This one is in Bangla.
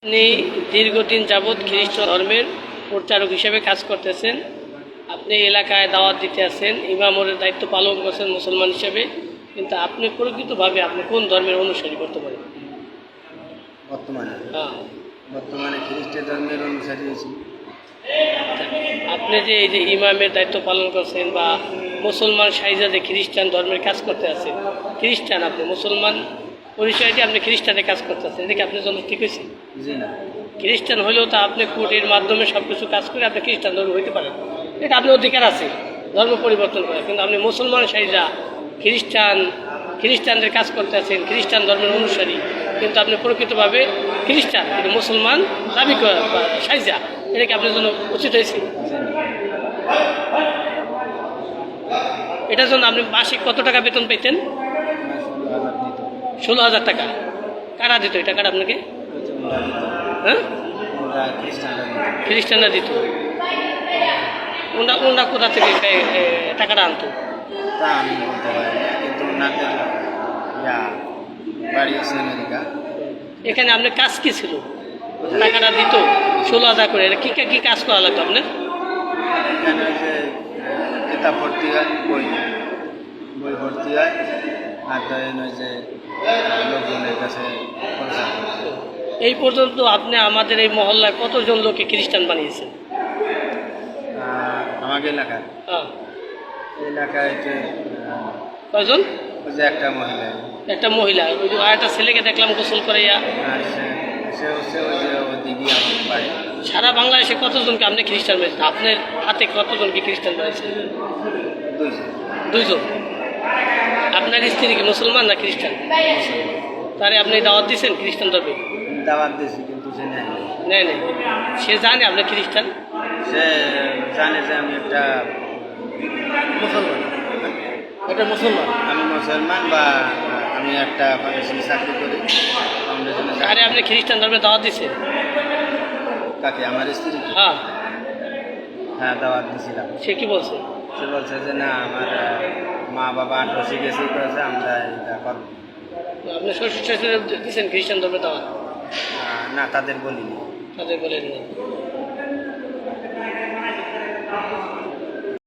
আপনি দীর্ঘদিন যাবৎ খ্রিস্ট ধর্মের প্রচারক হিসেবে কাজ করতেছেন। আপনি এলাকায় দাওয়াত দিতে আছেন, ইমামের দায়িত্ব পালন করছেন মুসলমান হিসেবে, কিন্তু আপনি প্রকৃতভাবে আপনি কোন ধর্মের অনুসারী করতে পারেন? বর্তমানে খ্রিস্ট ধর্মের অনুসারী হয়েছি। আপনি যে এই যে ইমামের দায়িত্ব পালন করছেন বা মুসলমান সাইজাদে খ্রিস্টান ধর্মের কাজ করতে আছেন, খ্রিস্টান আপনি মুসলমান পরিচয়টি আপনি খ্রিস্টানের কাজ করতে আছেন, এদিকে আপনার জন্য ঠিক হয়েছে? জি না, খ্রিস্টান হলেও তো আপনি কোর্টের মাধ্যমে সব কিছু কাজ করে আপনি খ্রিস্টান ধর্ম হইতে পারেন, এটা আপনার অধিকার আছে ধর্ম পরিবর্তন করে। কিন্তু আপনি মুসলমান সাইজা খ্রিস্টানদের কাজ করতে আছেন, খ্রিস্টান ধর্মের অনুসারী, কিন্তু আপনি প্রকৃতভাবে খ্রিস্টান কিন্তু মুসলমান দাবি সাইজা, এটা কি আপনার জন্য উচিত হয়েছে? এটার জন্য আপনি মাসিক কত টাকা বেতন পেতেন? 16,000 টাকা। কারা দিত এই টাকাটা আপনাকে? হ্যাঁ, খ্রিস্টানরা দিত। ওনারা কোথা থেকে টাকাটা আনতো? তা আমি বলতে পারি না, কিন্তু ওনাদের বাড়ি আছে আমেরিকা। এখানে আপনার কাজ কি ছিল? টাকাটা দিত 16,000 করে, এটা কি কাজ করা লাগতো আপনার? এখানে যে কিতাব ভর্তি হয়, বই ভর্তি হয়, আর ধরেন ওই যে লোকজনের কাছে পৌঁছানো। এই পর্যন্ত আপনি আমাদের এই মহল্লায় কতজন লোককে খ্রিস্টান বানিয়েছেন? আমাকে এলাকায় এলাকায় যে কয়জন? ওই যে একটা মহিলা, একটা মহিলা, ওই যে আরেকটা ছেলেকে দেখলাম গোসল করাইয়া। সে হচ্ছে ওই যে ওদিকে আমার বাড়ি। সারা বাংলাদেশে কতজনকে আপনি খ্রিস্টান বানিয়েছেন? আপনার হাতে কতজনকে খ্রিস্টান বানিয়েছেন? 2 জন। আপনার স্ত্রী কি মুসলমান না খ্রিস্টান? তারে আপনি দাওয়াত দিয়েছেন খ্রিস্টান ধর্মে? দাওয়াত দিয়েছি, কিন্তু সে নেয় নেই। সে জানে আপনি খ্রিস্টান? সে জানে যে আমি একটা মুসলমান। মুসলমান? আমি মুসলমান, বা আমি একটা চাকরি করি। আরে আপনি খ্রিস্টান ধর্মে দাওয়াত দিয়েছেন? কাকে? আমার স্ত্রী? হ্যাঁ, দাওয়াত দিয়েছিলাম। সে কি বলছে? সে বলছে যে না, আমার মা বাবা আঠারো গেছি করেছে, আমরা এটা করবো। আপনি শ্বশুর শাশুড়ি দিয়েছেন খ্রিস্টান ধর্মে দাওয়াত? না, তাদের বলিনি। তাদের বলেন?